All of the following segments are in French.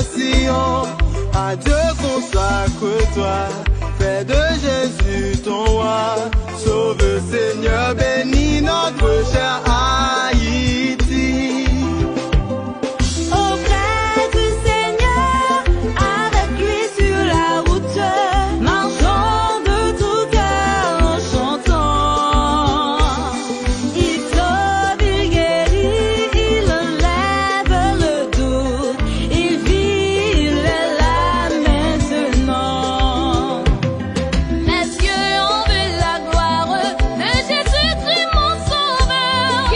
nation. À Dieu consacre-toi, fais de Jésus ton roi. Sauve Seigneur, bénis notre cher Haïti. Auprès du Seigneur, avec lui sur la route, marchons de tout cœur en chantant. Il sauve, il guérit, il enlève le doute, il vit, il est là maintenant. Les cieux ont vu la gloire de Jésus-Christ mon sauveur.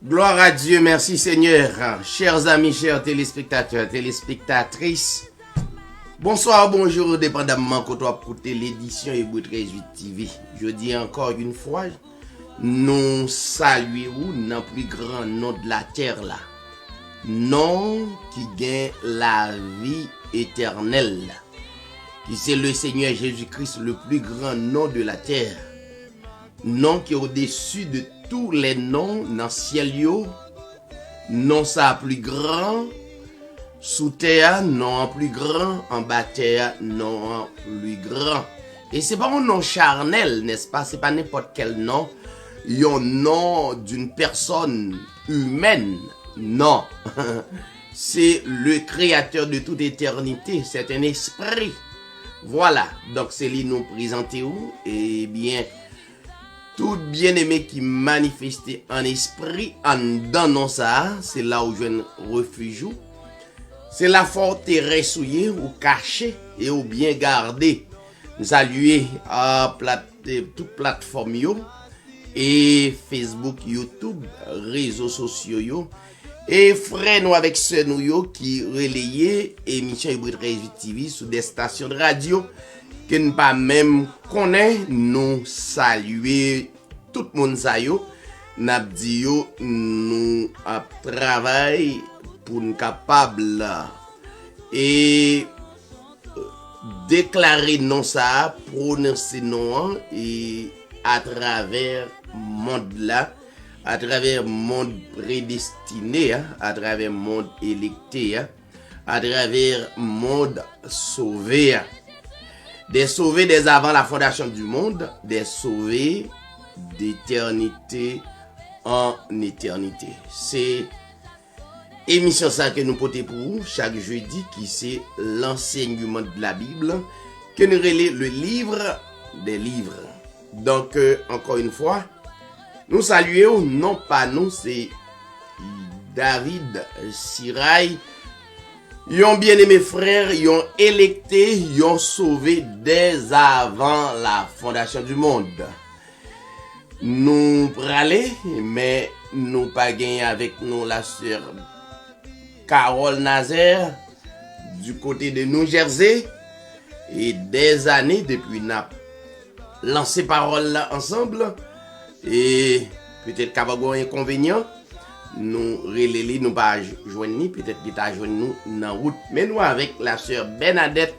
Gloire à Dieu, merci Seigneur. Chers amis, chers téléspectateurs, téléspectatrices, bonsoir, bonjour, dépendamment quand on a écouté l'édition Hébreu 13 TV. Je dis encore une fois, nous saluons dans le plus grand nom de la terre là. Nom qui gagne la vie éternelle. Qui c'est le Seigneur Jésus-Christ, le plus grand nom de la terre. Nom qui est au-dessus de tous les noms dans le ciel, non ça plus grand, sous terre, non plus grand, en bas terre, non plus grand. Et c'est pas un nom charnel, n'est-ce pas? C'est pas n'importe quel nom. Il y a un nom d'une personne humaine. Non. C'est le créateur de toute éternité. C'est un esprit. Voilà. Donc c'est lui nous présenter où? Eh bien, tout bien-aimé qui manifestait en esprit, en dans non ça, c'est là où je viens refuge. C'est la forteresse souillée ou cachée et ou bien gardée. Nous saluons à toute plateforme yo, et Facebook, YouTube, réseaux sociaux yo, et frères nous avec ceux nous yo qui relayaient émission Hébreu 13 TV sur des stations de radio que nous pas même connaît, nous saluer tout le monde ça yo, n'a dit yo nous a travail pour nous capable et déclarer non ça, prononcer non et à travers monde là, à travers monde prédestiné, à travers monde électé, à travers monde sauvé. Des sauvés dès avant la fondation du monde, des sauvés d'éternité en éternité. C'est émission ça que nous portons pour vous chaque jeudi, qui c'est l'enseignement de la Bible, que nous relais le livre des livres. Donc, encore une fois, nous saluons, non pas nous, c'est David Sirail. Ils ont bien aimé frères, ils ont électé, ils ont sauvé dès avant la fondation du monde. Nous pralés, mais nous pas gagné avec nous la sœur Carole Nazaire du côté de New Jersey. Et des années depuis n'a lancé parole là ensemble. Et peut-être qu'il y a un inconvénient. Nous relais, nous pas joindre, peut-être qu'il t'a joindre nous dans route. Mais nous avec la sœur Bernadette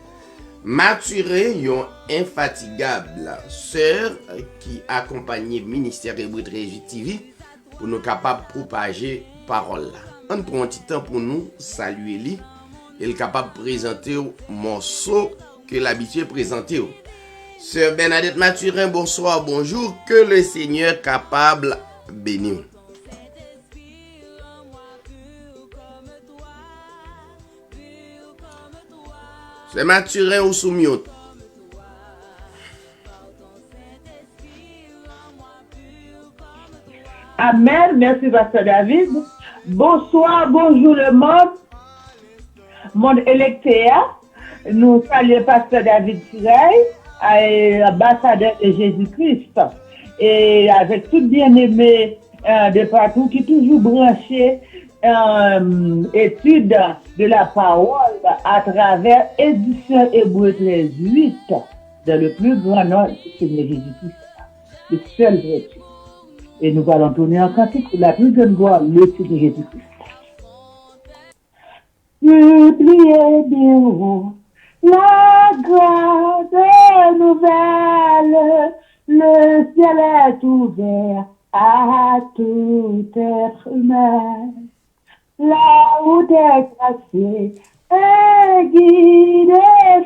Maturé, une infatigable sœur qui accompagne le ministère Hébreu 13 TV pour nous capables de propager parole. On prend un petit temps pour nous saluer lui et le capable de présenter le morceau que l'habitué présenter. Sœur Bernadette Mathurin, bonsoir, bonjour, que le Seigneur capable bénir. C'est Mathurin ou Soumiote. Amen, merci Pasteur David. Bonsoir, bonjour le monde électé. Nous saluons Pasteur David Sirail, ambassadeur de Jésus-Christ, et avec tout bien-aimé de partout qui toujours branché étude de la parole à travers édition Hébreu 13 8 dans le plus grand nom du Seigneur Jésus-Christ, le seul vrai Dieu. Et nous allons tourner en cantique pour la plus grande gloire, le Seigneur Jésus-Christ. Publiez bien haut la grande nouvelle, le ciel est ouvert à tout être humain. La route est tracée, un guide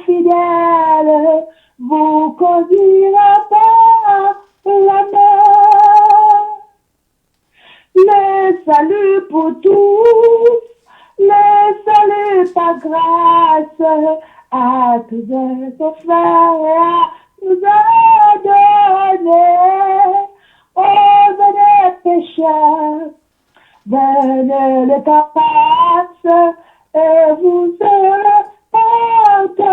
fidèle vous conduira par la main. Le salut pour tous, le salut par grâce, à tous nos frères nous a donné. Oh, venez pécheurs, venez le temps passe et vous serez pardonnés.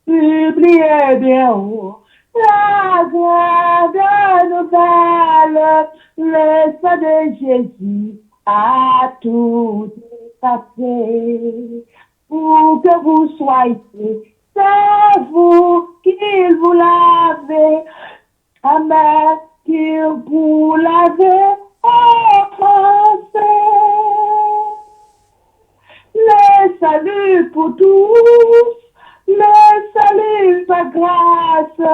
Publiez bien haut la grande nouvelle. le sang de Jésus a tout effacé. Pour que vous soyez, c'est vous qu'il vous lave. Amen, qu'il vous lave offensé. Le salut pour tous, le salut par grâce,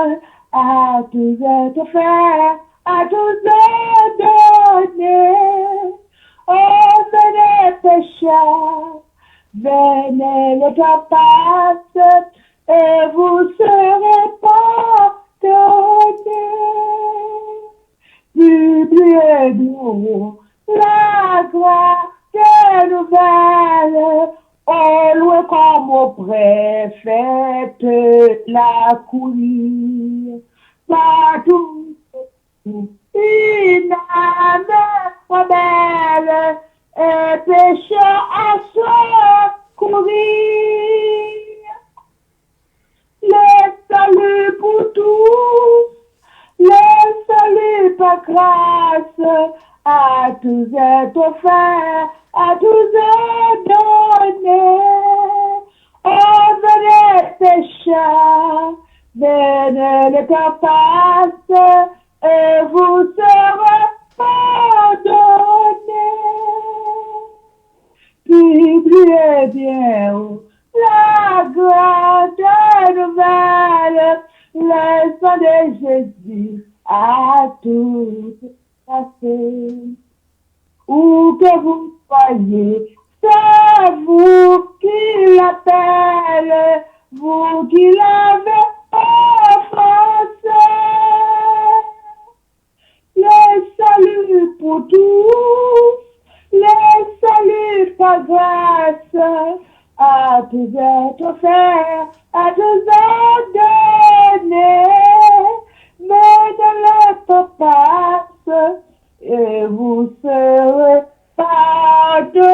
à tous est offert, à tous est donné. Oh, venez pécheurs, venez le temps passe, et vous serez pardonnés. Publiez nous la gloire des nouvelles, au loin comme auprès, faites la courir. Partout, une âme rebelle, et pécheur à secourir. Le salut pour tous, le salut par grâce, à tous est offert, à tous est donné. Oh, venez pécheurs, venez le temps passe, et vous serez pardonnés. Publiez bien haut la gloire des nouvelles, le sang de Jésus a tout effacé. Où que vous soyez, c'est vous qui l'appelle, vous qui l'avez offensé. Le salut pour tous, le salut par grâce, à tous est offert, à tous est donné. Mais de le temps passe, et vous serez pardonnés.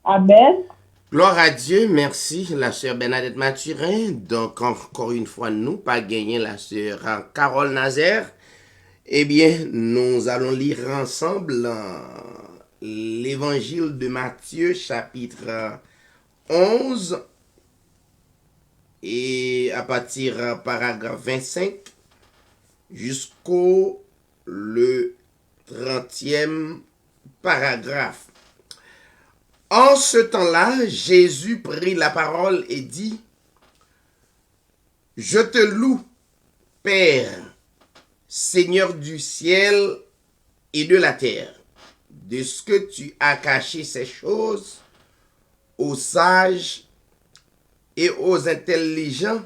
Amen. Gloire à Dieu, merci la sœur Bernadette Mathurin. Donc encore une fois, nous pas gagné la sœur Carole Nazaire. Eh bien, nous allons lire ensemble l'évangile de Matthieu chapitre 11 et à partir paragraphe 25 jusqu'au le 30e paragraphe. En ce temps-là, Jésus prit la parole et dit, « Je te loue, Père, Seigneur du ciel et de la terre, de ce que tu as caché ces choses aux sages et aux intelligents,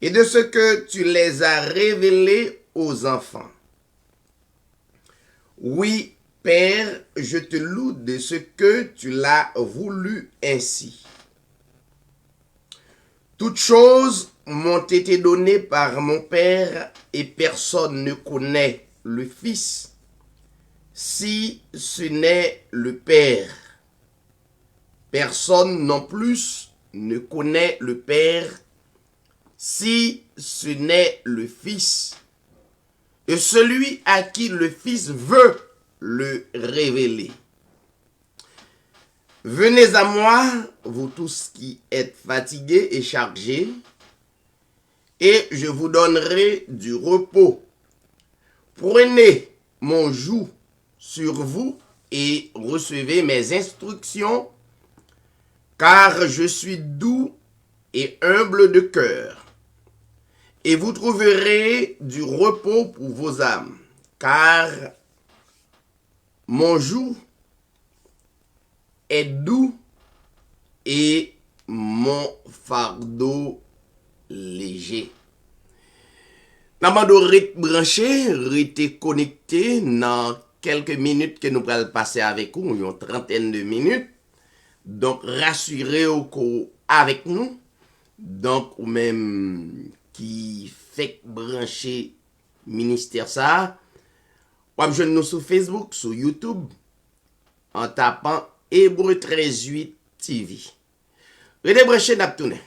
et de ce que tu les as révélées aux enfants. Oui, Père, je te loue de ce que tu l'as voulu ainsi. Toutes choses m'ont été données par mon Père, et personne ne connaît le Fils, si ce n'est le Père. Personne non plus ne connaît le Père, si ce n'est le Fils, et celui à qui le Fils veut le révéler. Venez à moi, vous tous qui êtes fatigués et chargés, et je vous donnerai du repos. Prenez mon joug sur vous et recevez mes instructions, car je suis doux et humble de cœur, et vous trouverez du repos pour vos âmes, car mon joug est doux et mon fardeau léger. Namando rete branché, rete connecté dans quelques minutes que nous allons passer avec vous, une trentaine de minutes. Donc rassurez-vous avec nous. Donc ou même qui fait brancher ministère ça. Ou joindre nous sur Facebook, sur YouTube en tapant Hébreu 13:8 TV. Rete branché n'a tourné.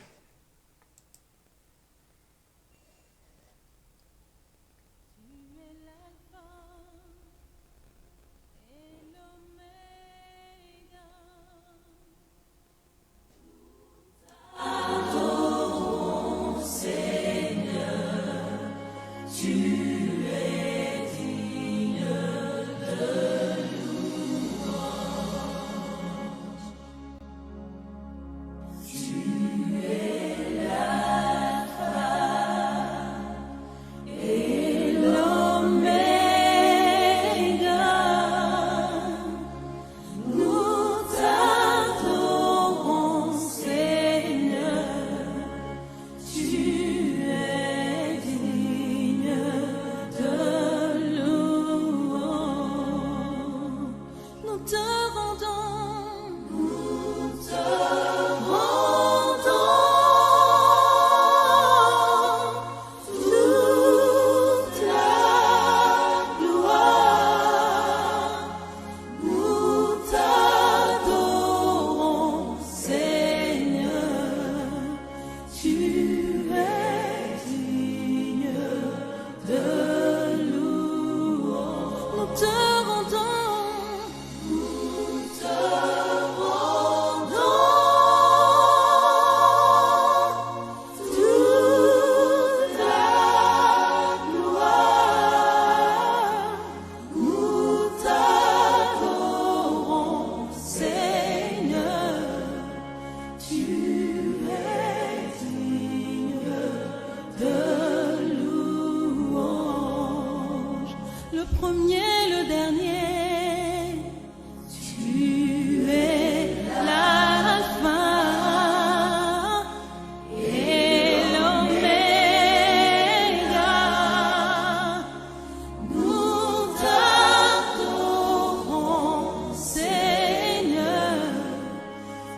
le premier, le dernier. Tu es l'alpha et l'oméga. Nous t'adorons, Seigneur.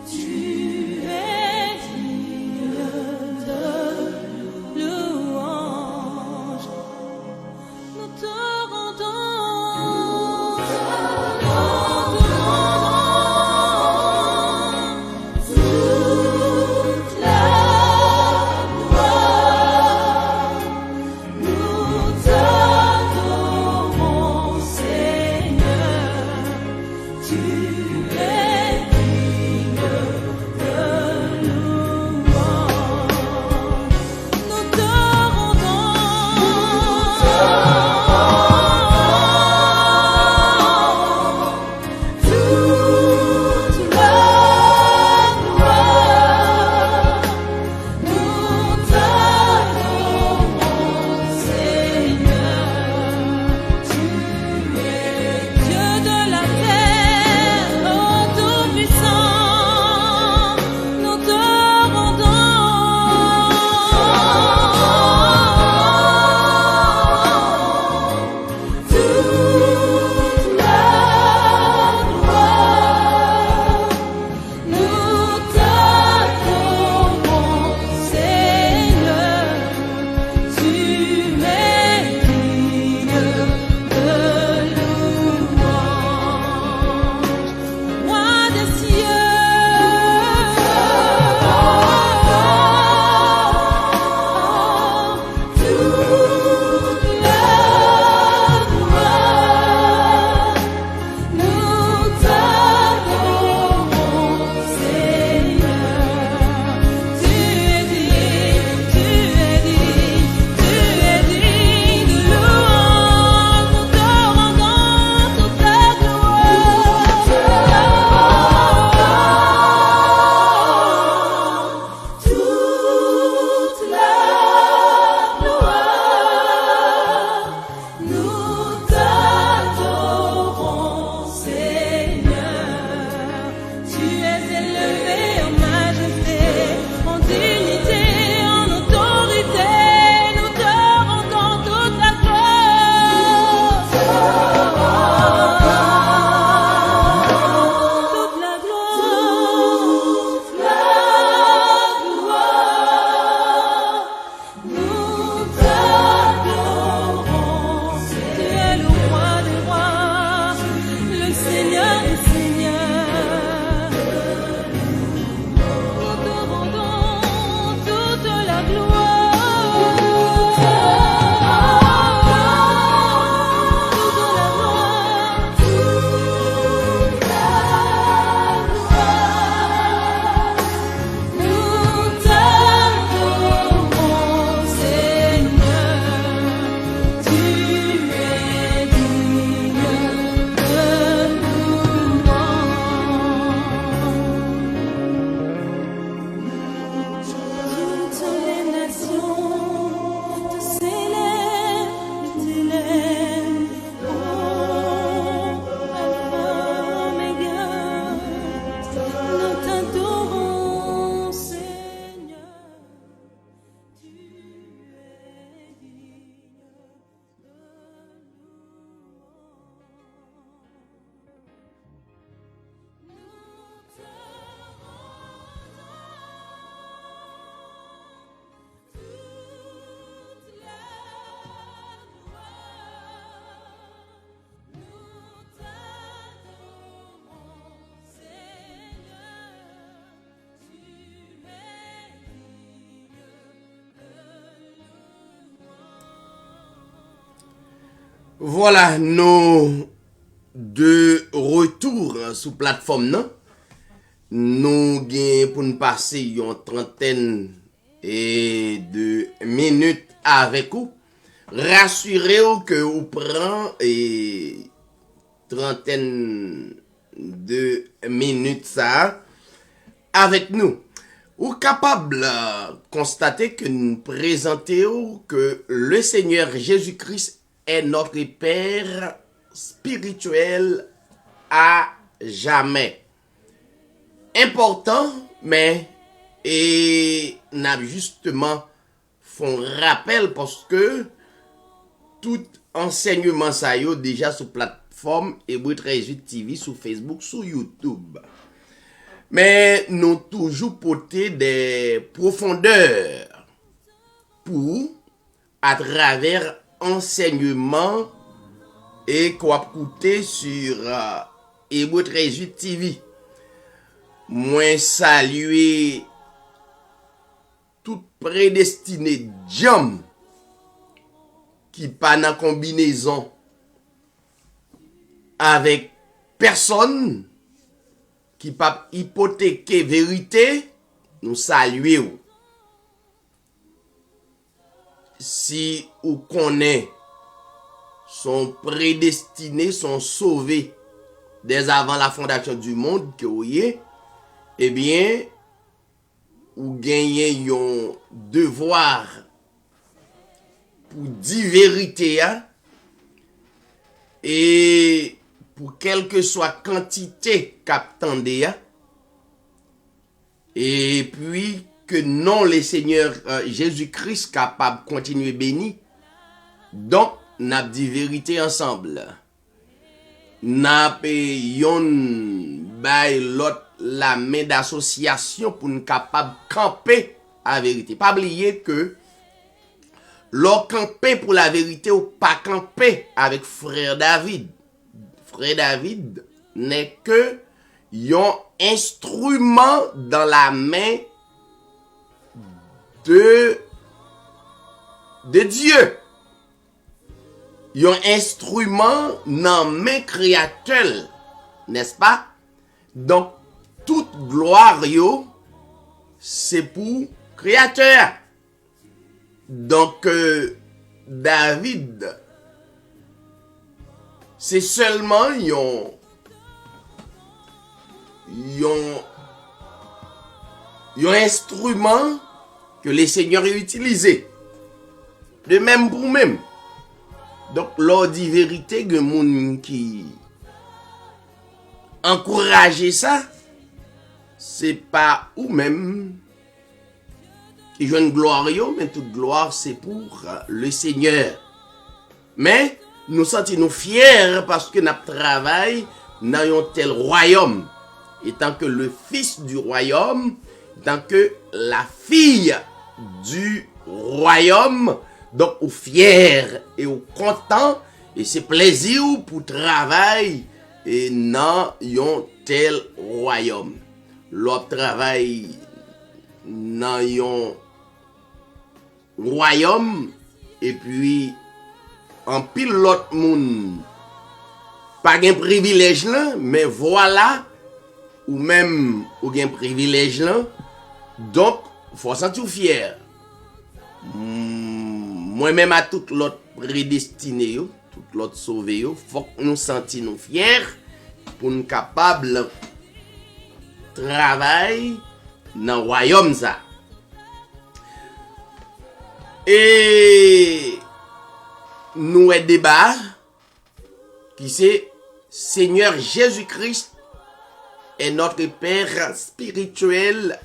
Tu es digne de louange. Nous te rendons toute la gloire. Nous t'adorons, Seigneur. Tu es digne de louange. Nous te Voilà, nous de retour sous plateforme non. Nous gagnons pour nous passer une trentaine de minutes avec vous. Rassurez-vous que vous prenez trentaine de minutes ça avec nous. Ou capable de constater que nous présentons que le Seigneur Jésus-Christ est notre Père spirituel à jamais. Important, mais et n'a justement font rappel parce que tout enseignement ça yo déjà sur plateforme Hébreu 13 TV, sur Facebook, sur YouTube. Mais nous toujours porter des profondeurs pour à travers enseignement et quoi coûter sur Hébreu 13 TV. Moi saluer tout prédestiné jam qui pas dans combinaison avec personne, qui pas hypothéquer vérité, nous saluons. Si ou connaît sont prédestinés, sont sauvés dès avant la fondation du monde que vous voyez, eh bien, ou gagnez un devoir pour dire vérité et pour quelle que soit quantité qu'attendez et puis que non le Seigneur Jésus-Christ capable de continuer béni. Donc n'a dit vérité ensemble. N'a yon bay l'autre la main d'association pour nous capable camper à vérité. Pas oublier que l'on camper pour la vérité ou pas camper avec frère David. Frère David n'est que un instrument dans la main de Dieu. Un instrument dans la main créateur, n'est-ce pas? Donc, toute gloire, c'est pour créateur. Donc, David, c'est seulement un instrument que les seigneurs ont utilisé. De même pour même. Donc, l'on dit vérité, que moun qui encourage ça, c'est pas ou même qui joue une gloire, mais toute gloire c'est pour le Seigneur. Mais nous sentons fiers parce que notre travail dans un tel royaume, étant que le fils du royaume, étant que la fille du royaume, donc ou fier et ou content, et c'est plaisir pour travailler et dans un tel royaume. L'autre travail dans un royaume et puis en pile l'autre monde pas un privilège là, mais voilà ou même ou un privilège là, donc faut sentir fier. Moi-même à tout l'autre prédestiné, tout l'autre sauvé, faut que nous sentions fiers pour nous capables travailler dans le royaume ça. Et nous avons débat qui c'est Seigneur Jésus-Christ est notre Père spirituel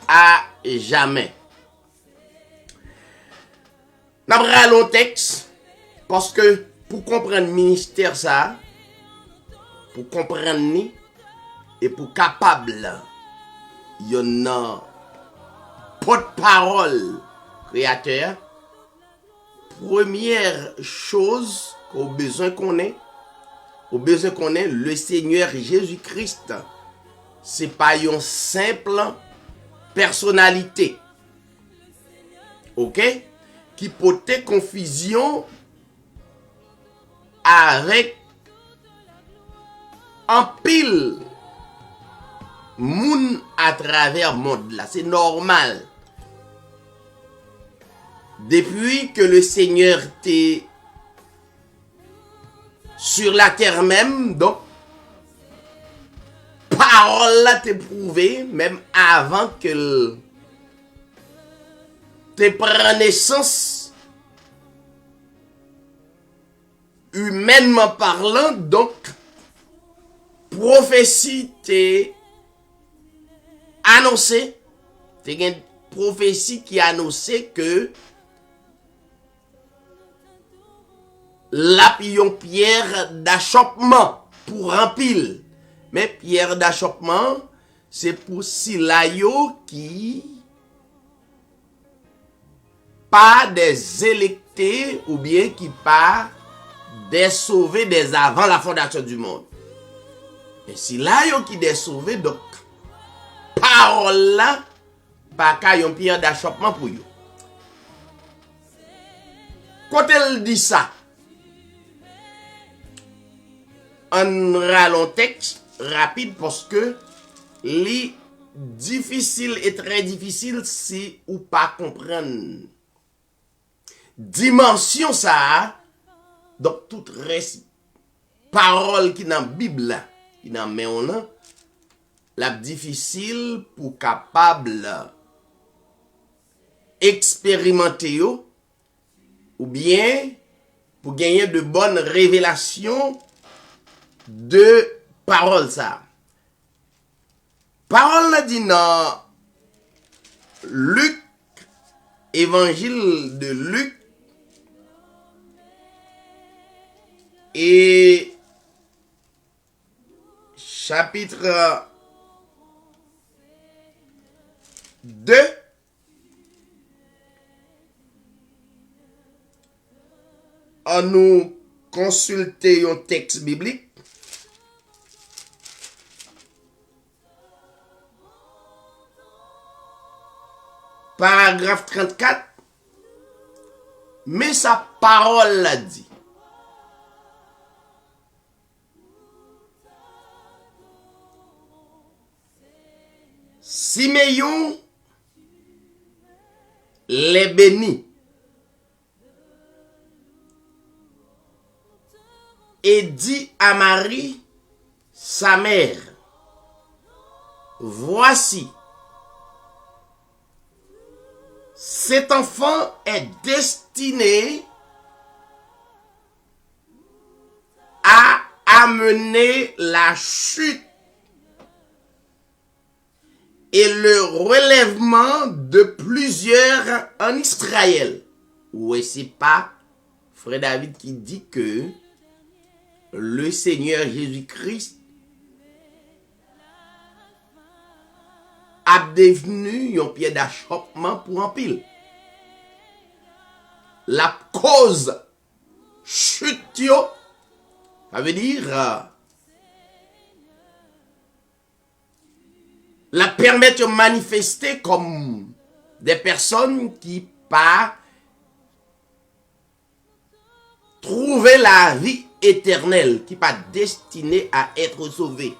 à jamais. Nous avons un texte parce que pour comprendre le ministère ça, pour comprendre ni et pour capable il y en a porte-parole créateur. Première chose qu'au besoin qu'on ait, le Seigneur Jésus-Christ. C'est pas une simple personnalité. OK? Qui portait confusion avec un pile moun à travers le monde là. C'est normal. Depuis que le Seigneur t'est sur la terre même, donc parole là t'est prouvée même avant que t'es prend naissance humainement parlant, donc, prophétie t'est annoncé, c'est une prophétie qui annonçait que la pion pierre d'achoppement pour remplir. Mais pierre d'achoppement, c'est pour Silayo qui pas des électés ou bien qui pas des sauvés des avant la fondation du monde. Et Silayo qui des sauvés, donc parole là, pas qu'à yon pierre d'achoppement pour yo. Quand elle dit ça, on rallonge texte rapide parce que les difficile et très difficile si ou pas comprendre dimension ça. Donc toute reste parole qui dans Bible qui dans main là, la difficile pour capable expérimenter yo, ou bien pour gagner de bonnes révélations de parole ça. Parole là dit dans Luc, évangile de Luc, et chapitre 2, on nous consulter un texte biblique. Paragraphe 34, mais sa parole l'a dit. Siméon les bénit et dit à Marie, sa mère, voici, cet enfant est destiné à amener la chute et le relèvement de plusieurs en Israël. Oui, c'est pas Frère David qui dit que le Seigneur Jésus-Christ a devenu un pied d'achoppement pour un pile. La cause chute, ça veut dire la permettre de manifester comme des personnes qui pas trouver la vie éternelle, qui pas destinées à être sauvées.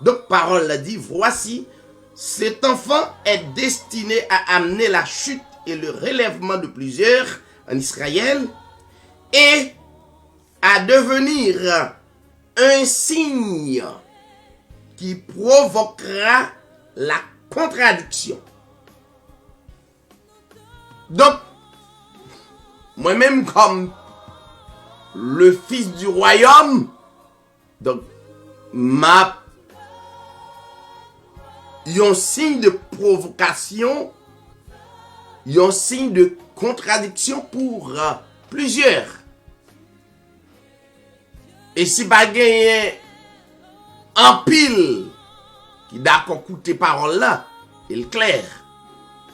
Donc parole l'a dit, voici, cet enfant est destiné à amener la chute et le relèvement de plusieurs en Israël et à devenir un signe qui provoquera la contradiction. Donc, moi-même comme le fils du royaume, donc un signe de provocation, un signe de contradiction pour plusieurs. Et si pas gagné en pile qui d'accord écouter parole là, il est clair.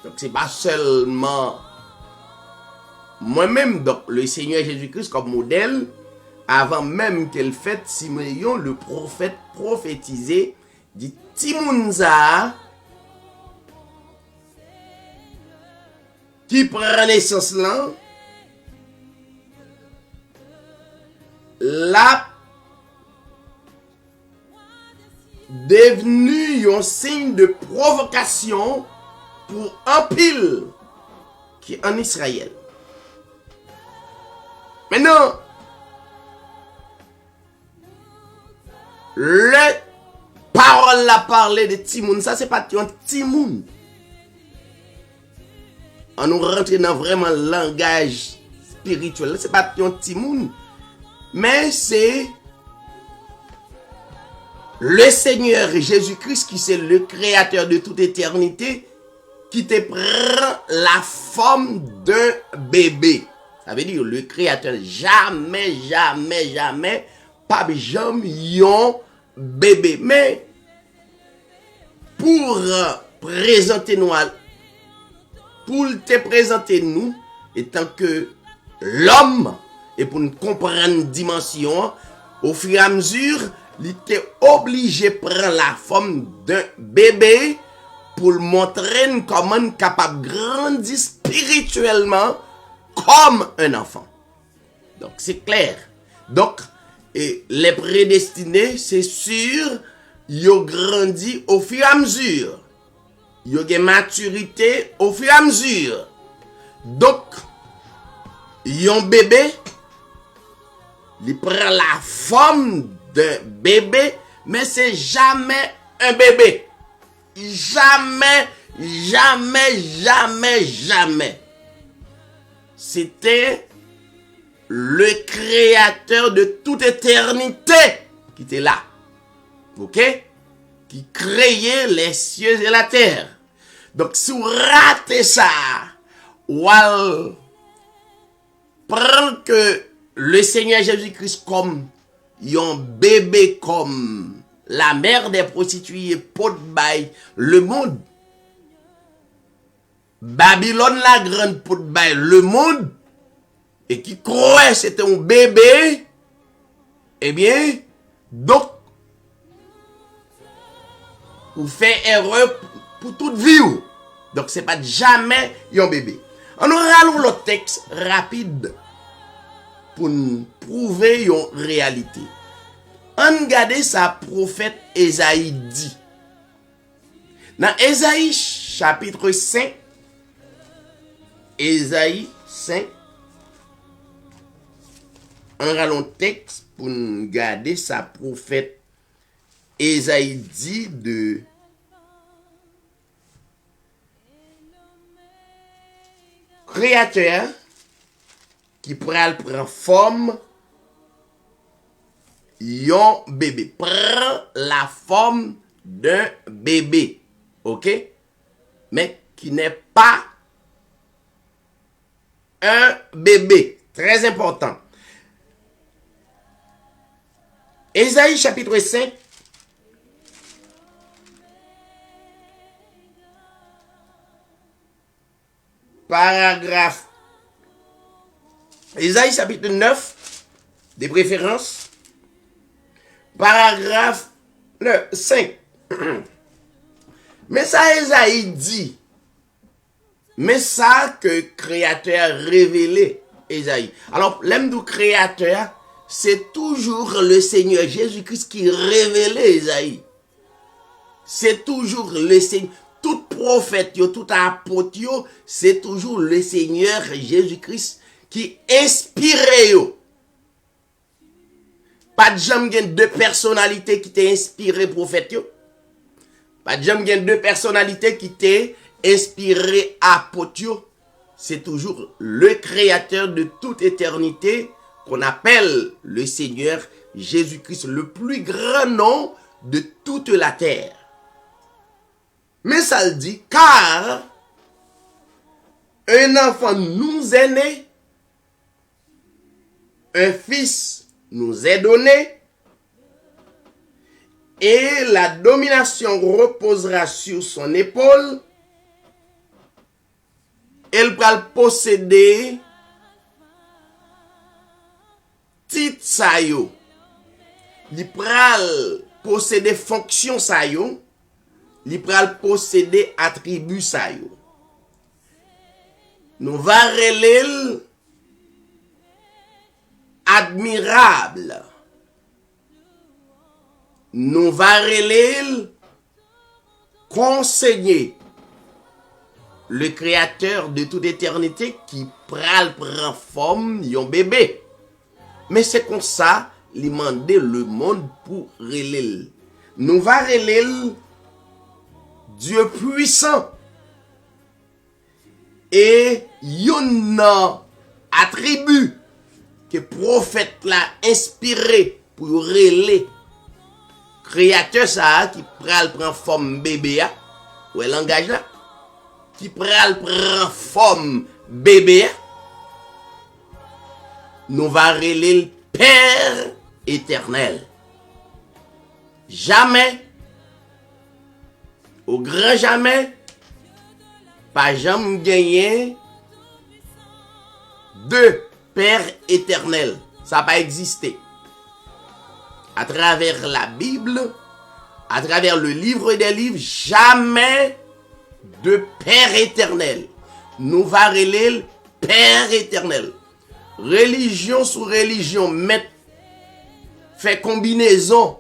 Donc c'est pas seulement moi-même, donc le Seigneur Jésus-Christ comme modèle, avant même qu'elle fête Siméon, le prophète prophétisé, dit Timounza, qui prend naissance là, la devenu un signe de provocation pour un pile qui est en Israël. Maintenant, le parole la parler de Timoun, ça c'est pas un Timoun. On nous rentre dans vraiment le langage spirituel, c'est pas un Timoun. mais c'est le Seigneur Jésus-Christ qui c'est le créateur de toute éternité qui te prend la forme d'un bébé. Ça veut dire le créateur jamais pas jamais yon bébé. Mais pour présenter nous, pour te présenter nous, étant que l'homme, et pour nous comprendre dimension, au fur et à mesure, il était obligé de prendre la forme d'un bébé pour montrer comment il est capable de grandir spirituellement comme un enfant. Donc c'est clair. Donc, et les prédestinés, c'est sûr, ils ont grandi au fur et à mesure. Ils ont une maturité au fur et à mesure. Donc, ils ont un bébé, il prend la forme d'un bébé, mais c'est jamais un bébé. Jamais. C'était le créateur de toute éternité qui était là. Ok? Qui créait les cieux et la terre. Donc, si vous ratez ça, ou prendre que le Seigneur Jésus-Christ comme un bébé, comme la mère des prostituées, pot bail, le monde. Babylone la grande pot bail, le monde. Et qui croyait c'était un bébé. Eh bien, donc, vous faites erreur pour toute vie. Donc, c'est pas jamais un bébé. On allons le texte rapide pour nous prouver une réalité. On regarde sa prophète Esaïe dit. Dans Esaïe chapitre 5, Esaïe 5, on a le texte pour nous garder sa prophète Esaïe dit de créateur qui prend forme yon bébé. Prend la forme d'un bébé. Ok? Mais qui n'est pas un bébé. Très important. Ésaïe chapitre 5. Paragraphe. Ésaïe chapitre 9. Des préférences. Paragraphe 5. Mais ça, Ésaïe dit. Mais ça que créateur révélé, Ésaïe. Alors, l'homme du créateur, c'est toujours le Seigneur Jésus-Christ qui révèle Ésaïe. C'est toujours le Seigneur. Tout prophète, tout apôtre, c'est toujours le Seigneur Jésus-Christ qui inspire. Pas de jamais deux personnalités qui t'ont inspiré prophète. Pas de jamais deux personnalités qui t'ont inspiré apôtre. C'est toujours le créateur de toute éternité qu'on appelle le Seigneur Jésus-Christ, le plus grand nom de toute la terre. Mais ça le dit, car un enfant nous est né, un fils nous est donné, et la domination reposera sur son épaule. Elle va posséder titre sa yo. Il pral posséder fonction sa yo. Il pral posséder attribut sa yo. Nous va relèl admirable. Nous va relèl conseiller. Le créateur de toute éternité qui prend forme yon bébé. Mais c'est comme ça, il mande le monde pour relèl. Nous va relèl Dieu puissant. Et yon attribut que prophète l'a inspiré pour relayer créateur ça qui pral prend forme bébé a, ouais langage là, qui pral prend forme bébé a, nous va relayer le Père éternel. Jamais, au grand jamais, pas jamais gagné de Père éternel. Ça n'a pas existé. À travers la Bible, à travers le livre des livres, jamais de Père éternel. Nous va relayer le Père éternel. Religion sous religion, mettre, fait combinaison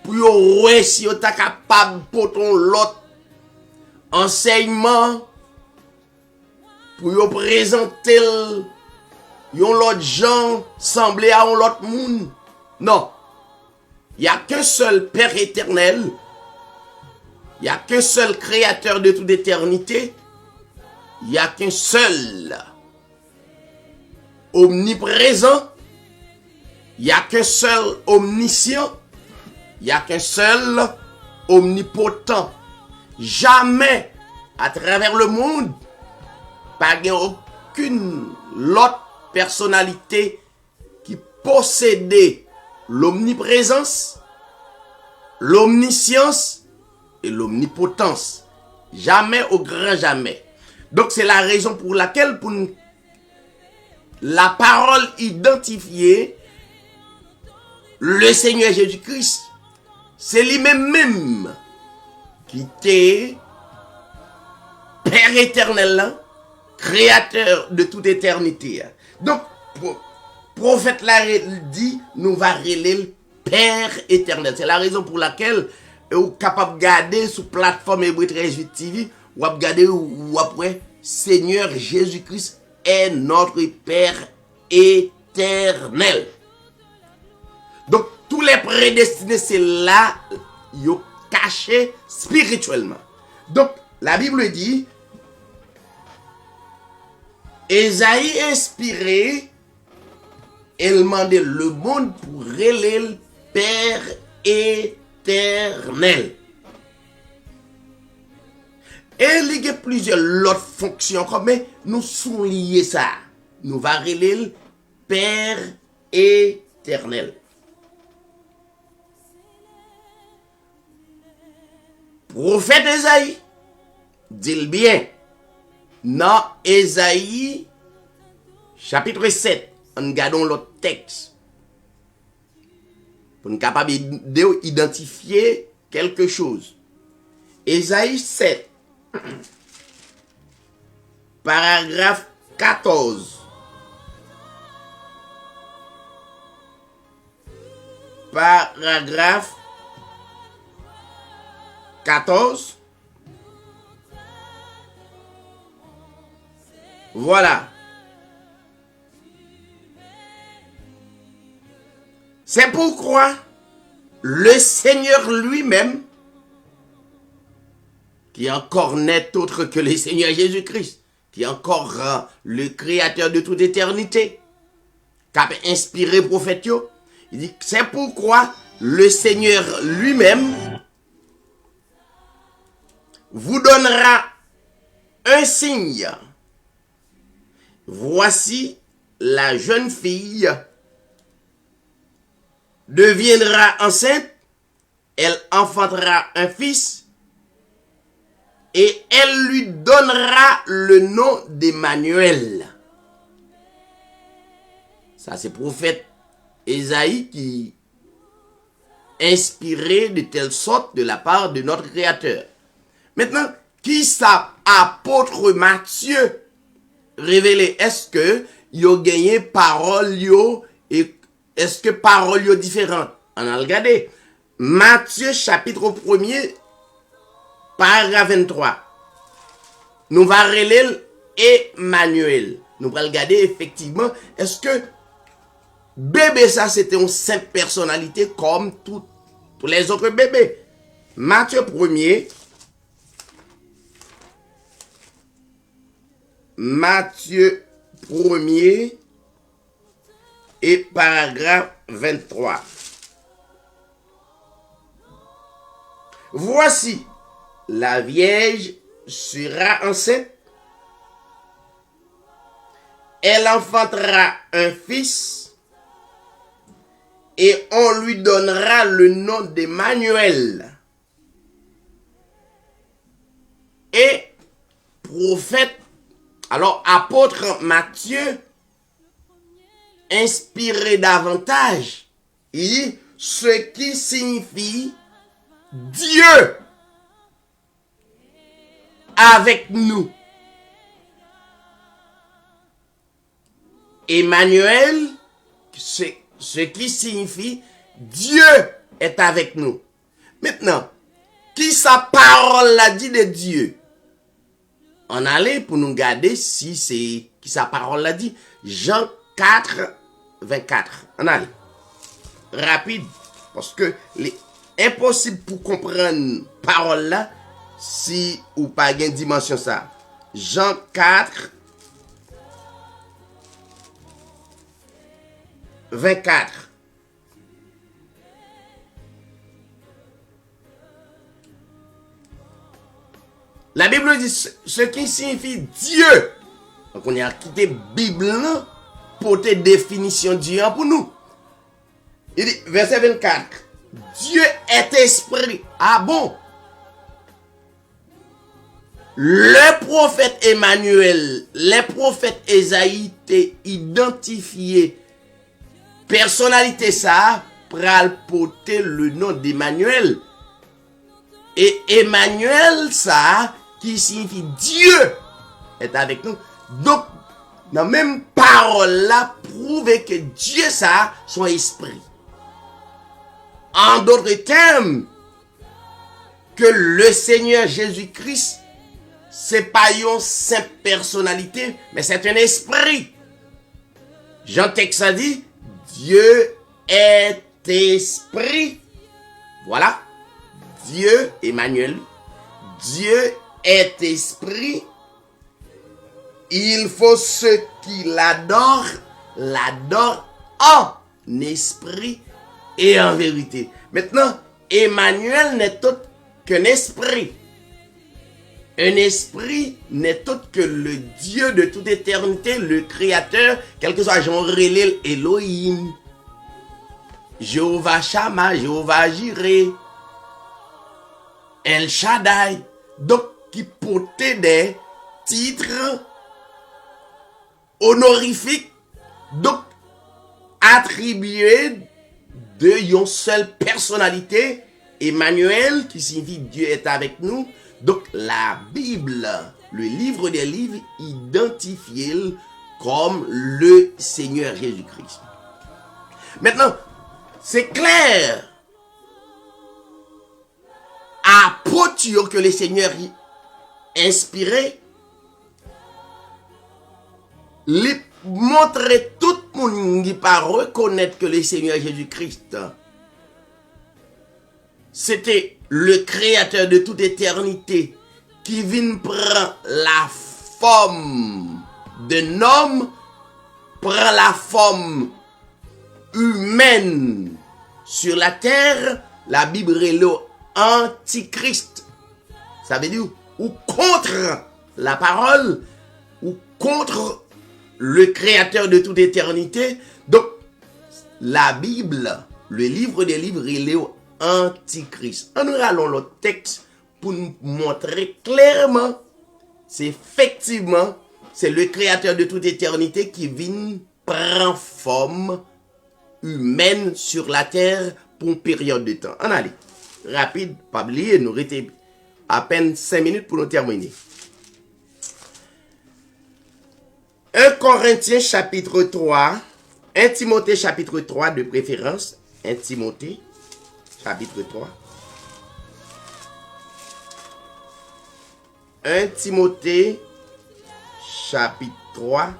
pour yo si yo ta capable pour ton l'autre enseignement pour yo présenter yon l'autre gens semblé à un l'autre monde. Non. Il y a qu'un seul Père éternel. Il y a qu'un seul créateur de toute éternité. Il y a qu'un seul omniprésent. Il y a qu'un seul omniscient. Il n'y a qu'un seul omnipotent. Jamais, à travers le monde, pas aucune autre personnalité qui possédait l'omniprésence, l'omniscience et l'omnipotence. Jamais au grand jamais. Donc c'est la raison pour laquelle pour la parole identifiée, le Seigneur Jésus-Christ, c'est lui-même qui était Père éternel, créateur de toute éternité. Donc, prophète l'a dit, nous va relayer le Père éternel. C'est la raison pour laquelle vous êtes capable de garder sur plateforme Hébreu 13 TV, ou regarder ou après, Seigneur Jésus-Christ est notre Père éternel. Donc, tous les prédestinés, c'est là, ils sont cachés spirituellement. Donc, la Bible dit, Ésaïe inspiré, elle demandait le monde pour relayer le Père éternel. Et il y a plusieurs autres fonctions, mais nous sommes liés ça. Nous va relayer le Père éternel. Prophète Ésaïe, dit bien, dans Ésaïe, chapitre 7, on regarde l'autre texte, pour nous capable d'identifier quelque chose. Ésaïe 7, paragraphe 14. Paragraphe 14. Voilà. C'est pourquoi le Seigneur lui-même, qui est encore n'est autre que le Seigneur Jésus-Christ, qui est encore le créateur de toute éternité, qui a inspiré le prophète, il dit, c'est pourquoi le Seigneur lui-même vous donnera un signe. Voici, la jeune fille deviendra enceinte, elle enfantera un fils, et elle lui donnera le nom d'Emmanuel. Ça, c'est prophète Ésaïe qui inspiré de telle sorte de la part de notre Créateur. Maintenant, qui ça, apôtre Matthieu révélé? Est-ce que yo gagné parole yo et est-ce que parole yo différente? On a regardé. Matthieu chapitre 1er, paragraphe 23. Nous va relayer Emmanuel. Nous va regarder effectivement, est-ce que bébé ça c'était une simple personnalité comme tous les autres bébés? Matthieu 1er, Matthieu 1er, et paragraphe 23. Voici, la Vierge sera enceinte. Elle enfantera un fils et on lui donnera le nom d'Emmanuel. Et prophète, alors apôtre Matthieu, inspiré davantage, il dit ce qui signifie Dieu avec nous. Emmanuel, c'est ce qui signifie Dieu est avec nous. Maintenant, qui sa parole l'a dit de Dieu? On allait pour nous garder si c'est qui sa parole l'a dit. Jean 4, 24. On allait. Rapide. Parce que impossible pour comprendre parole là si ou pas une dimension ça. Jean 4, 24. La Bible dit ce qui signifie Dieu. Donc on a quitté Bible pour te définition Dieu pour nous. Il dit, verset 24. Dieu est esprit. Ah bon? Le prophète Emmanuel, les prophètes Esaïe t'ont identifié personnalité ça pral porter le nom d'Emmanuel. Et Emmanuel ça qui signifie Dieu est avec nous. Donc dans même parole là prouve que Dieu ça son esprit. En d'autres termes, que le Seigneur Jésus-Christ c'est pas une simple personnalité, mais c'est un esprit. Jean Texa dit Dieu est esprit. Voilà. Dieu, Emmanuel, Dieu est esprit. Il faut ceux qui l'adorent en esprit et en vérité. Maintenant, Emmanuel n'est autre qu'un esprit. Un esprit n'est autre que le Dieu de toute éternité, le Créateur, quel que soit Jean Relil, Elohim, Jéhovah Shammah, Jéhovah Jireh, El Shaddai, donc qui portait des titres honorifiques, donc attribués de une seule personnalité, Emmanuel, qui signifie Dieu est avec nous. Donc la Bible, le livre des livres, identifié comme le Seigneur Jésus-Christ. Maintenant, c'est clair à poture que le Seigneur inspiré, lui montrer tout le monde qui pas reconnaître que le Seigneur Jésus-Christ c'était le créateur de toute éternité qui vient prendre la forme d'un homme, prend la forme humaine sur la terre. La Bible est le antichrist. Ça veut dire ou contre la parole ou contre le créateur de toute éternité. Donc la Bible, le livre des livres, il est Antichrist. On nous allons le texte pour nous montrer clairement, c'est effectivement, c'est le créateur de toute éternité qui vient prendre forme humaine sur la terre pour une période de temps. On allez, rapide, pas oublier, nous restons à peine 5 minutes pour nous terminer. 1 Corinthiens chapitre 3, 1 Timothée chapitre 3 de préférence, 1 Timothée chapitre 3. 1 Timothée chapitre 3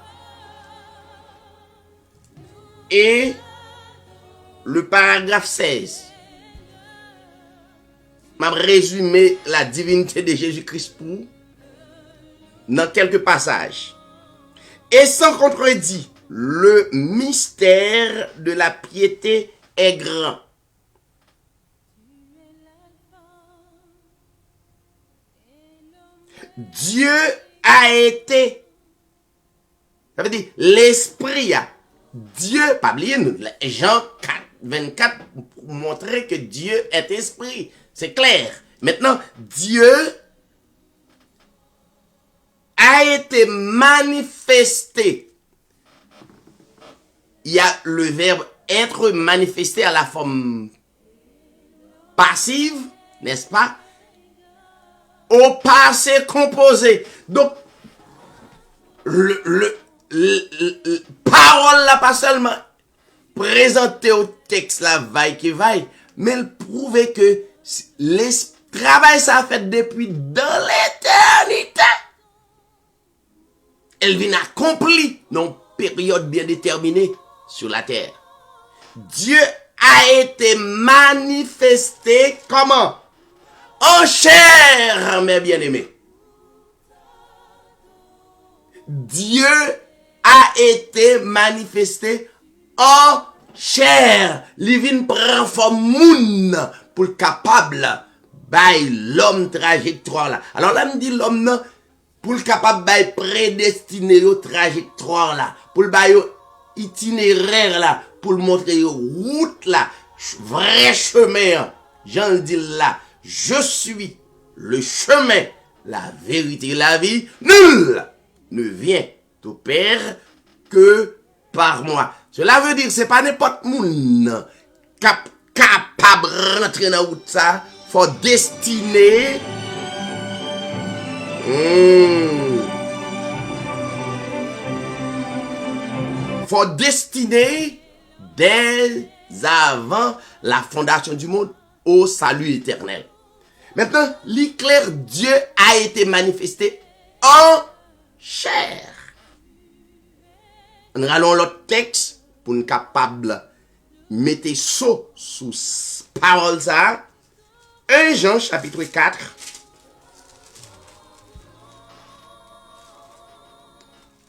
et le paragraphe 16. M'a résumé la divinité de Jésus-Christ pour dans quelques passages. Et sans contredit, le mystère de la piété est grand. Dieu a été, ça veut dire l'esprit a, Dieu, pas oublier nous, Jean 4, 24 pour montrer que Dieu est esprit, c'est clair. Maintenant, Dieu a été manifesté. Il y a le verbe être manifesté à la forme passive, n'est-ce pas? Au passé composé. Donc, parole là, pas seulement présentée au texte là, vaille qui vaille, mais elle prouvait que le travail ça a fait depuis dans l'éternité. Elle vient accomplie dans une période bien déterminée sur la terre. Dieu a été manifesté comment? En chair, mes bien-aimés. Dieu a été manifesté en chair. Il vient prendre forme moun pour le capable by l'homme trajectoire là. Alors là me dit l'homme non pour le capable by prédestiné au trajectoire là, pour le by itinéraire là, pour le montrer route là, vrai chemin. J'en dis là, je suis le chemin, la vérité et la vie. Nul ne vient au Père que par moi. Cela veut dire c'est pas n'importe monde capable de rentrer dans la route ça, faut destiner. Faut destiner dès avant la fondation du monde au salut éternel. Maintenant, l'éclair Dieu a été manifesté en chair. On allons l'autre texte pour nous capable mettre saut sous parole ça. 1 Jean chapitre 4.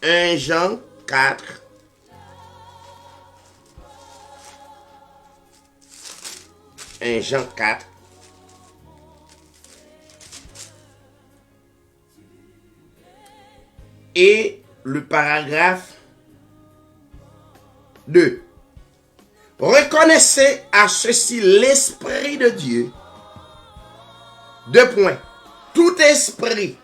1 Jean 4. Jean 4. Et le paragraphe 2. Reconnaissez à ceci l'Esprit de Dieu. 2 points. Tout esprit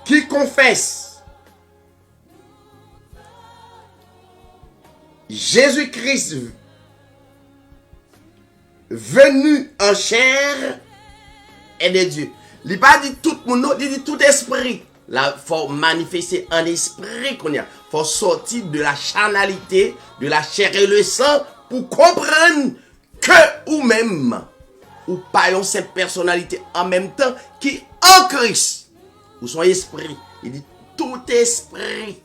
qui confesse Jésus-Christ venu en chair est de Dieu. Il n'a pas dit tout le monde, il dit tout esprit. Là, il faut manifester un esprit qu'on a. Il faut sortir de la charnalité, de la chair et le sang pour comprendre que ou même, ou pas cette personnalité en même temps qui en Christ, ou son esprit. Il dit tout esprit.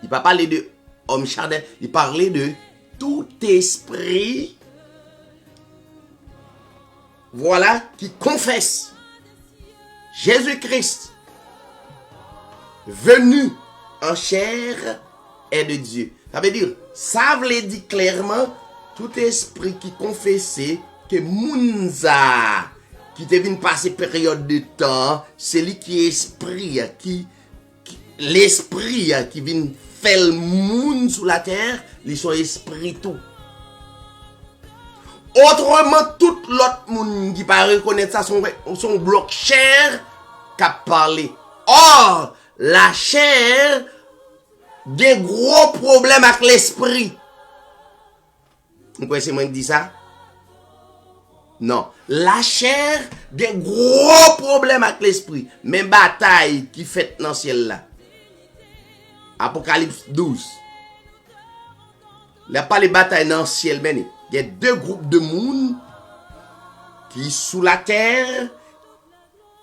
Il ne va pas parler de homme charnel, il parlait de tout esprit. Voilà, qui confesse Jésus-Christ venu en chair est de Dieu. Ça veut dire, ça veut dire clairement, tout esprit qui confessait que Mounza, qui devait passer période de temps, c'est lui qui est esprit, l'esprit qui vient faire le monde sur la terre, ils sont esprit tout. Autrement, tout l'autre monde qui pas reconnaître ça, son bloc chair qui a parlé. Or, la chair, des gros problèmes avec l'esprit. Vous pensez moi qui dis ça? Non. La chair, des gros problèmes avec l'esprit. Même bataille qui fait dans le ciel là. Apocalypse 12. Il n'y a pas les batailles dans le ciel, mais il y a 2 groupes de monde qui sous la terre,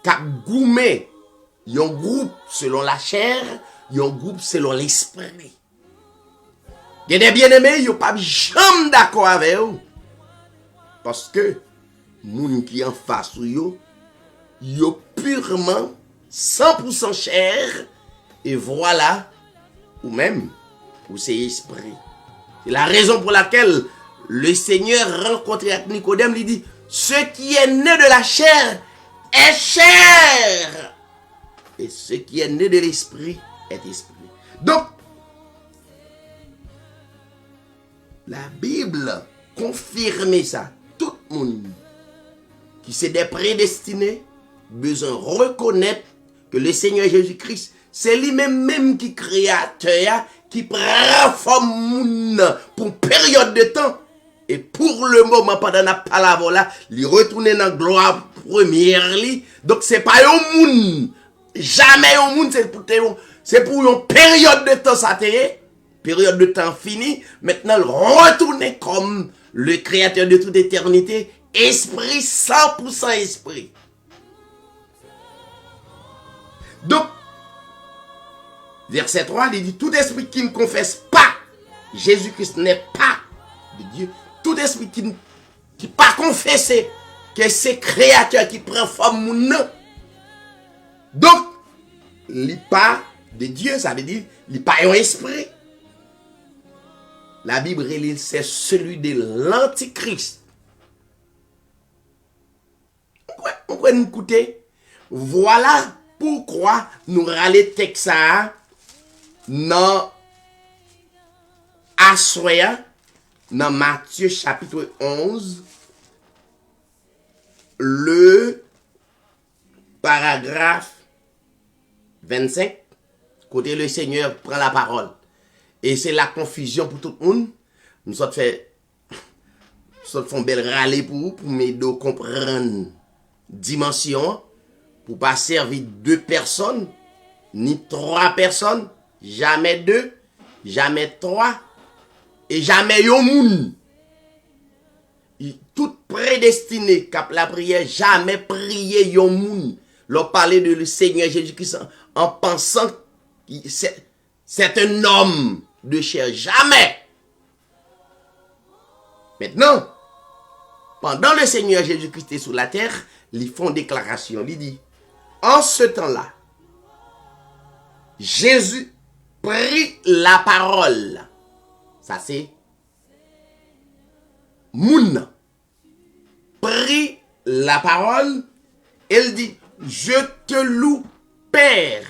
qui ont goumé. Il y a un groupe selon la chair, il y a un groupe selon l'esprit. Il y a des bien-aimés, ils ne sont pas jamais d'accord avec eux. Parce que, les gens qui sont en face, ils sont purement 100% chair Et voilà, ou même, ou c'est esprit. C'est la raison pour laquelle le Seigneur rencontré avec Nicodème, lui dit, ce qui est né de la chair est chair. Et ce qui est né de l'esprit est esprit. Donc, la Bible confirme ça. Tout le monde qui s'est des prédestinés, besoin de reconnaître que le Seigneur Jésus-Christ, c'est lui-même qui créateur, qui prend forme pour une période de temps. Et pour le moment, pendant la parole là, il retourne dans la gloire première. Donc, c'est pas un monde. Jamais un monde, c'est pour une période de temps, ça t'est. Période de temps finie. Maintenant, il retourne comme le créateur de toute éternité. Esprit, 100% esprit. Donc, verset 3, il dit, tout esprit qui ne confesse pas Jésus-Christ n'est pas de Dieu. Tout esprit qui pas confessé que c'est créateur qui prend forme ou non. Donc, il n'est pas de Dieu, ça veut dire, il n'est pas un esprit. La Bible, c'est celui de l'Antichrist. On peut nous écouter. Voilà pourquoi nous râlons texte dans Assoya, dans Matthieu chapitre 11, le paragraphe 25, côté le Seigneur prend la parole. Et c'est la confusion pour tout le monde. Nous sommes fait, font belle râler pour m'aider à comprendre dimension, pour pas servir 2 personnes, ni 3 personnes, jamais 2, jamais 3, et jamais yon moun. Tout prédestiné cap la prière, jamais prier yon moun. Leur parler de le Seigneur Jésus-Christ en pensant que c'est un homme de chair. Jamais. Maintenant, pendant le Seigneur Jésus-Christ est sur la terre, ils font déclaration. Il dit, en ce temps-là, Jésus prit la parole. Ça c'est Moun. Prit la parole. Elle dit, je te loue, Père,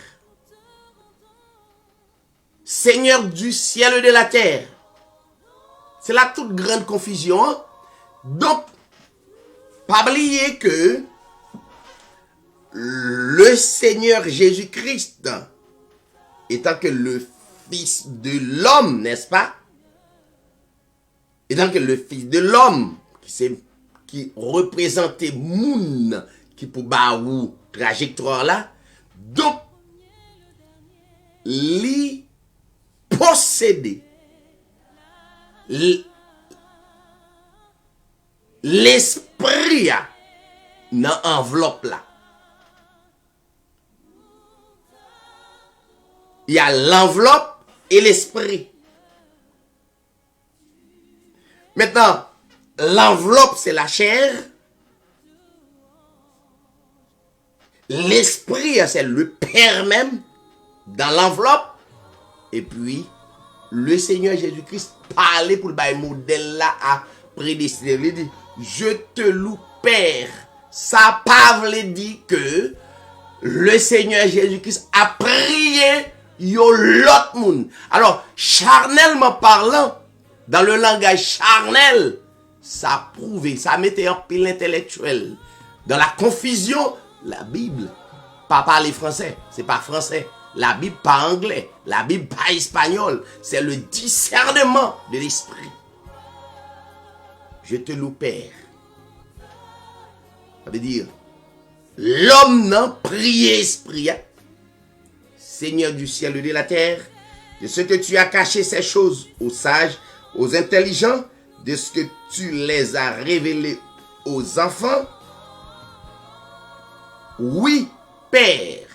Seigneur du ciel et de la terre. C'est la toute grande confusion. Donc, pas oublier que le Seigneur Jésus-Christ, étant que le Fils de l'homme, n'est-ce pas? Étant que le Fils de l'homme, qui représentait Moun, qui pour baou trajectoire là, donc, li posséder l'esprit dans enveloppe là. Il y a l'enveloppe et l'esprit. Maintenant, l'enveloppe c'est la chair. L'esprit c'est le Père même dans l'enveloppe. Et puis, le Seigneur Jésus-Christ parlait pour le modèle là à prédestiner. Il dit, je te loue, Père. Ça pas veut dire que le Seigneur Jésus-Christ a prié yo l'autre monde. Alors, charnellement parlant, dans le langage charnel, ça prouvait, ça mettait en pile intellectuel. Dans la confusion, la Bible, pas parler français, c'est pas français. La Bible pas anglais, la Bible pas espagnol, c'est le discernement de l'esprit. Je te loue, Père. Ça veut dire, l'homme n'a prié esprit, hein? Seigneur du ciel et de la terre, de ce que tu as caché ces choses aux sages, aux intelligents, de ce que tu les as révélés aux enfants. Oui, Père,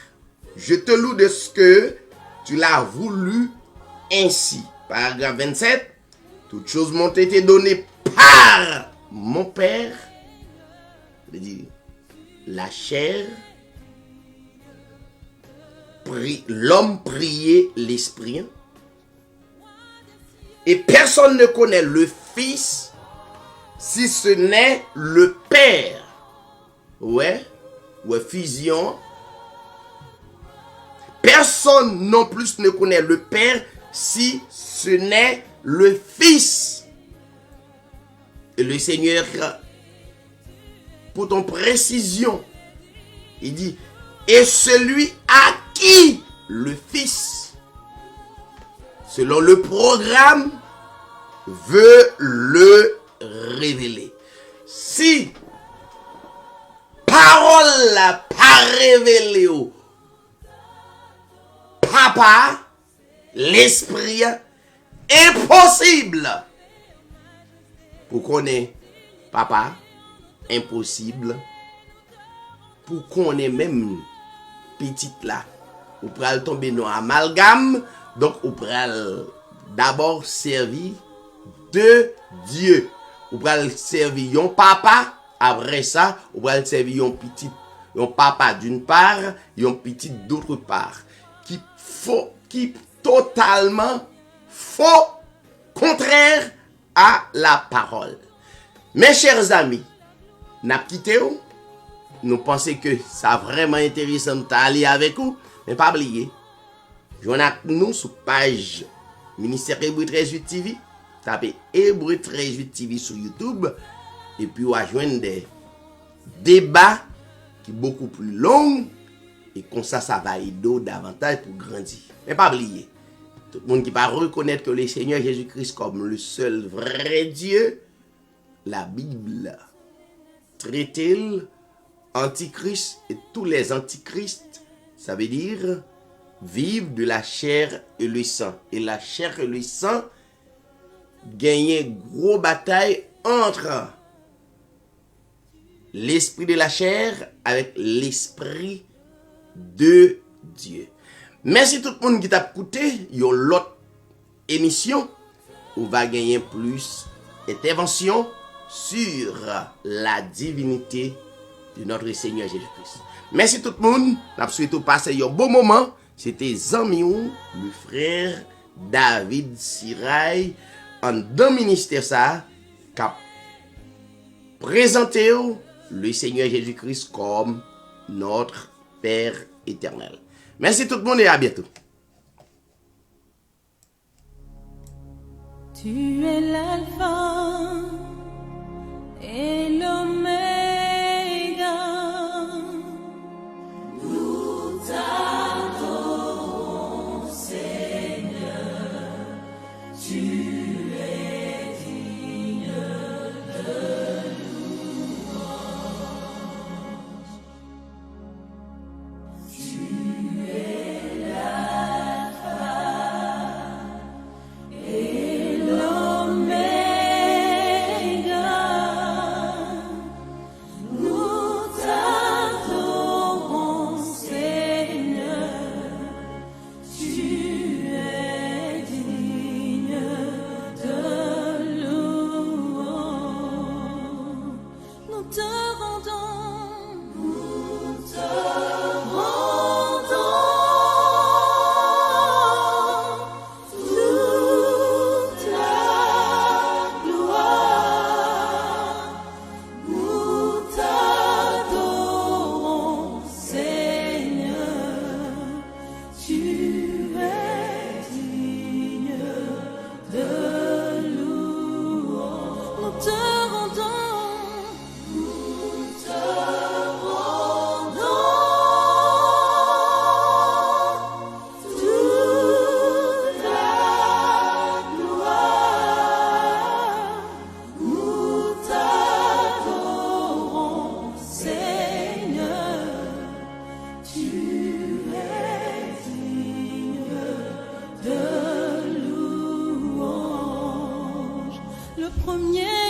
je te loue de ce que tu l'as voulu ainsi. Paragraphe 27. Toutes choses m'ont été données par mon Père. Je veux dire, la chair, l'homme priait l'Esprit. Et personne ne connaît le Fils si ce n'est le Père. Ouais, fusion. Personne non plus ne connaît le Père si ce n'est le Fils. Et le Seigneur, pour ton précision, il dit, et celui à qui le Fils, selon le programme, veut le révéler. Si parole n'a pas révélé au Papa, l'Esprit, impossible. Pour qu'on ait Papa, impossible. Pour qu'on ait même petite là, ou pral tomber dans amalgame, donc ou pral d'abord servir de Dieu. Ou pral servir yon papa, après ça, ou pral servir yon petit, yon papa d'une part, yon petit d'autre part. Qui totalement faux, contraire à la parole. Mes chers amis, n'a quitté où? Nous pensons que ça vraiment intéressant d'aller avec vous, mais pas oublier. Joignez nous sur page Ministère Hébreu 13 TV, tapez Hébreu 13 TV sur YouTube, et puis on va joindre des débats qui sont beaucoup plus longs, et comme ça va aider davantage pour grandir. Mais pas oublier, tout le monde qui va reconnaître que le Seigneur Jésus-Christ comme le seul vrai Dieu, la Bible traite Antichrist et tous les antichrists, ça veut dire vivent de la chair et le sang. Et la chair et le sang gagnent gros bataille entre l'esprit de la chair avec l'esprit de Dieu. Merci tout le monde qui t'a écouté. Il y a l'autre émission où va gagner plus d'intervention sur la divinité de notre Seigneur Jésus-Christ. Merci tout le monde. Nous souhaitons passer un bon moment. C'était Zamiou, le frère David Sirail, en dans ministère ça, qui a présenté le Seigneur Jésus-Christ comme notre Père éternel. Merci tout le monde et à bientôt. Tu es l'alpha et l'oméga. Nous t'adorons, Seigneur. Tu es digne de louange. Tu es l'alpha et l'oméga. Nous t'adorons, Seigneur. Tu es digne de louange. Nous te rendons, toute la gloire. Nous t'adorons, Seigneur. Tu es digne de louange. Nous te rendons, toute la gloire. Nous t'adorons, Seigneur. Tu es digne de louange. Le premier